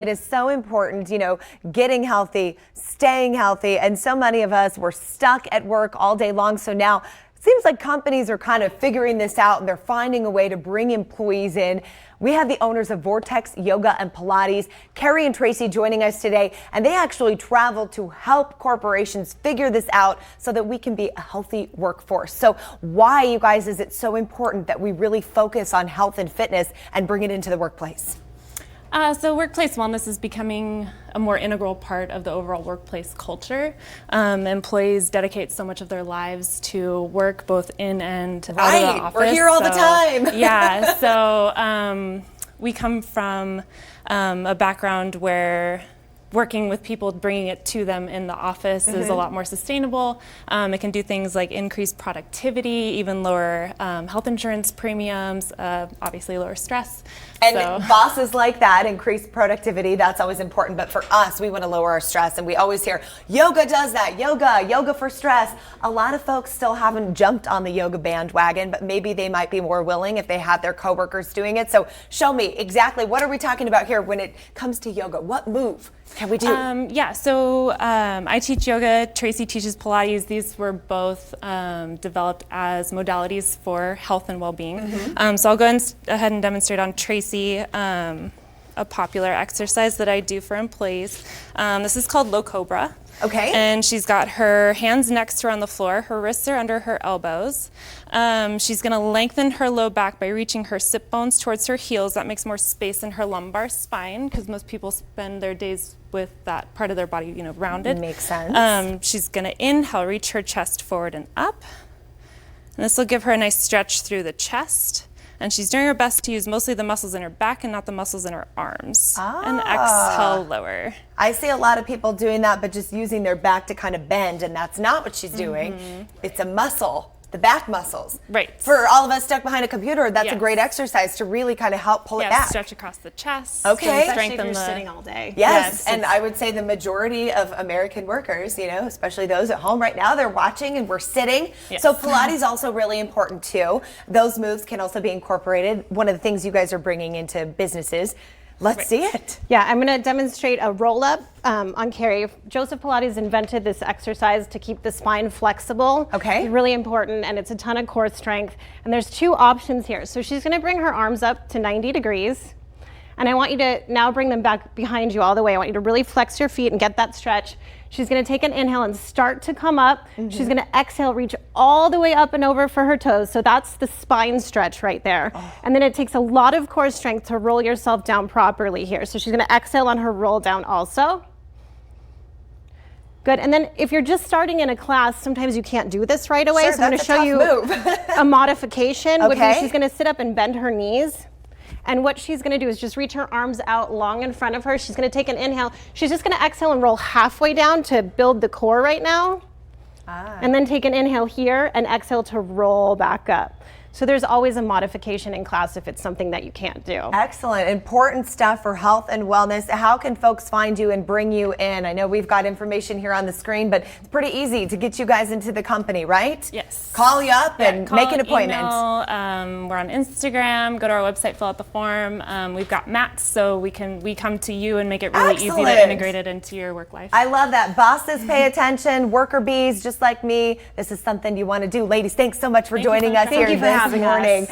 It is so important, getting healthy, staying healthy, and so many of us were stuck at work all day long. So now it seems like companies are kind of figuring this out and they're finding a way to bring employees in. We have the owners of Vortex Yoga and Pilates, Carrie and Tracy, joining us today, and they actually travel to help corporations figure this out so that we can be a healthy workforce. So why, you guys, is it so important that we really focus on health and fitness and bring it into the workplace? So workplace wellness is becoming a more integral part of the overall workplace culture. Employees dedicate so much of their lives to work, both in and out of the office. We're here all the time. Yeah, so we come from a background where working with people, bringing it to them in the office is a lot more sustainable. It can do things like increase productivity, even lower health insurance premiums, obviously lower stress. And bosses like that, increase productivity, that's always important. But for us, we want to lower our stress. And we always hear, yoga does that, yoga for stress. A lot of folks still haven't jumped on the yoga bandwagon, but maybe they might be more willing if they have their coworkers doing it. So show me exactly, what are we talking about here when it comes to yoga? What move can we do? I teach yoga. Tracy teaches Pilates. These were both developed as modalities for health and well-being. So I'll go ahead and demonstrate on Tracy a popular exercise that I do for employees. This is called low cobra. Okay. And she's got her hands next to her on the floor. Her wrists are under her elbows. She's going to lengthen her low back by reaching her sit bones towards her heels. That makes more space in her lumbar spine because most people spend their days with that part of their body, rounded. Makes sense. She's going to inhale, reach her chest forward and up. And this will give her a nice stretch through the chest. And she's doing her best to use mostly the muscles in her back and not the muscles in her arms. And exhale, lower. I see a lot of people doing that, but just using their back to kind of bend, and that's not what she's doing. It's a muscle, the back muscles. Right. For all of us stuck behind a computer, that's a great exercise to really kind of help pull it back. Stretch across the chest. Okay. Especially if you're sitting all day. Yes, and I would say the majority of American workers, especially those at home right now, they're watching and we're sitting. Yes. So Pilates is also really important too. Those moves can also be incorporated. One of the things you guys are bringing into businesses. Let's see it. Yeah, I'm going to demonstrate a roll-up on Carrie. Joseph Pilates invented this exercise to keep the spine flexible. Okay. It's really important, and it's a ton of core strength. And there's two options here. So she's going to bring her arms up to 90 degrees. And I want you to now bring them back behind you all the way. I want you to really flex your feet and get that stretch. She's going to take an inhale and start to come up. She's going to exhale, reach all the way up and over for her toes. So that's the spine stretch right there. And then it takes a lot of core strength to roll yourself down properly here. So she's going to exhale on her roll down also. Good. And then if you're just starting in a class, sometimes you can't do this right away. Sure, so I'm going to show you a modification. Which means she's going to sit up and bend her knees. And what she's going to do is just reach her arms out long in front of her. She's going to take an inhale. She's just going to exhale and roll halfway down to build the core right now. And then take an inhale here and exhale to roll back up. So there's always a modification in class if it's something that you can't do. Excellent. Important stuff for health and wellness. How can folks find you and bring you in? I know we've got information here on the screen, but it's pretty easy to get you guys into the company, right? Yes. Call you up and make an appointment. Email, we're on Instagram. Go to our website, fill out the form. We've got mats, so we come to you and make it really easy to integrate it into your work life. I love that. Bosses pay attention. Worker bees, just like me. This is something you want to do. Ladies, thanks so much for joining us here this morning. All right.